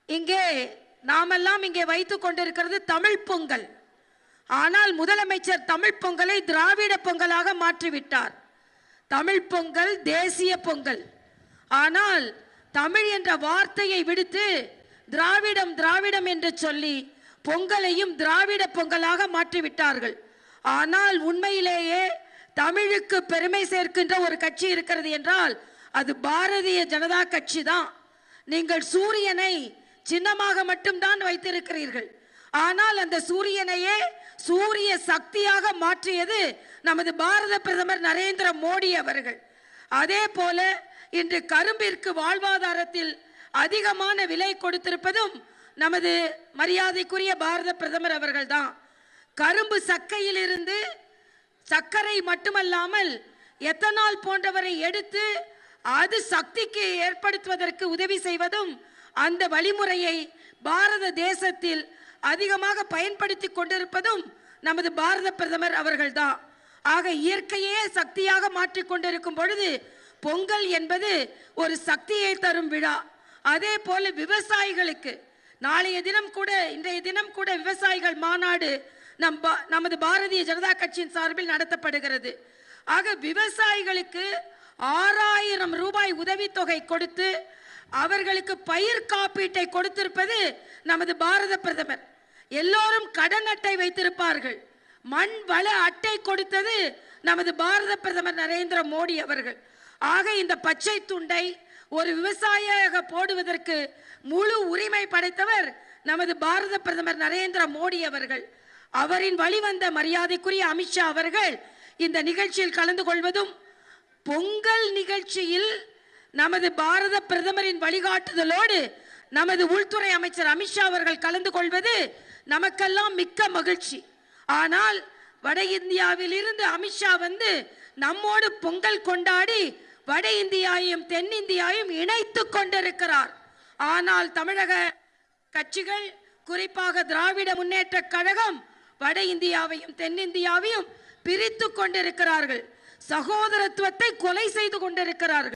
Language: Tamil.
இங்கே நாமெல்லாம் இங்கே வைத்துக் கொண்டிருக்கிறது தமிழ் பொங்கல். ஆனால் முதலமைச்சர் தமிழ் பொங்கலை திராவிட பொங்கலாக மாற்றிவிட்டார். தமிழ் பொங்கல் தேசிய பொங்கல். ஆனால் தமிழ் என்ற வார்த்தையை விடுத்து திராவிடம் திராவிடம் என்று சொல்லி பொங்கலையும் திராவிட பொங்கலாக மாற்றிவிட்டார்கள். ஆனால் உண்மையிலேயே தமிழுக்கு பெருமை சேர்க்கின்ற ஒரு கட்சி இருக்கிறது என்றால் அது பாரதிய ஜனதா கட்சி தான். நீங்கள் சூரியனை சின்னமாக மட்டும்தான் வைத்திருக்கிறீர்கள். ஆனால் அந்த சூரியனையே சூரிய சக்தியாக மாற்றியது நமது பாரத பிரதமர் நரேந்திர மோடி அவர்கள். அதே போல இன்று கரும்பிற்கு வாழ்வாதாரத்தில் அதிகமான விலை கொடுத்திருப்பதும் நமது மரியாதைக்குரிய பாரத பிரதமர் அவர்கள் தான். கரும்பு சக்கையில் இருந்து சர்க்கரை மட்டுமல்லாமல் எத்தனால் போன்றவரை எடுத்து அது சக்திக்கு ஏற்படுத்துவதற்கு உதவி செய்வதும் அந்த வழிமுறையை பாரத தேசத்தில் அதிகமாக பயன்படுத்தி கொண்டிருப்பதும் நமது பாரத பிரதமர் அவர்கள்தான். ஆக இயற்கையே சக்தியாக மாற்றிக் கொண்டிருக்கும் பொழுது பொங்கல் என்பது ஒரு சக்தியை தரும் விழா. அதே போல விவசாயிகளுக்கு நாளைய தினம் கூட இன்றைய தினம் கூட விவசாயிகள் மாநாடு நமது பாரதிய ஜனதா கட்சியின் சார்பில் நடத்தப்படுகிறது. ஆக விவசாயிகளுக்கு 6000 ரூபாய் உதவித்தொகை கொடுத்து அவர்களுக்கு பயிர் காப்பீட்டை கொடுத்திருப்பது நமது பாரத பிரதமர். எல்லோரும் கடன் அட்டை வைத்திருப்பார்கள், மண் வள அட்டை கொடுத்தது நமது பாரத பிரதமர் நரேந்திர மோடி அவர்கள். ஆக இந்த பச்சை துண்டை ஒரு விவசாயியாக போடுவதற்கு முழு உரிமை படைத்தவர் நமது பாரத பிரதமர் நரேந்திர மோடி அவர்கள். அவரின் வழிவந்த மரியாதைக்குரிய அமித்ஷா அவர்கள் இந்த நிகழ்ச்சியில் கலந்து கொள்வதும் பொங்கல் நிகழ்ச்சியில் நமது பாரத பிரதமரின் வழிகாட்டுதலோடு நமது உள்துறை அமைச்சர் அமித்ஷா அவர்கள் கலந்து கொள்வது நமக்கெல்லாம் மிக்க மகிழ்ச்சி. ஆனால் வட இந்தியாவில் இருந்து அமித்ஷா வந்து நம்மோடு பொங்கல் கொண்டாடி வட இந்தியாவையும் தென்னிந்தியாவையும் இணைத்து கொண்டிருக்கிறார். ஆனால் தமிழக கட்சிகள் குறிப்பாக திராவிட முன்னேற்ற கழகம் வட இந்தியாவையும் தென்னிந்தியாவையும் பிரித்து கொண்டிருக்கிறார்கள். சகோதரத்துவத்தை கொலை செய்து கொண்டிருக்கிறார்கள்.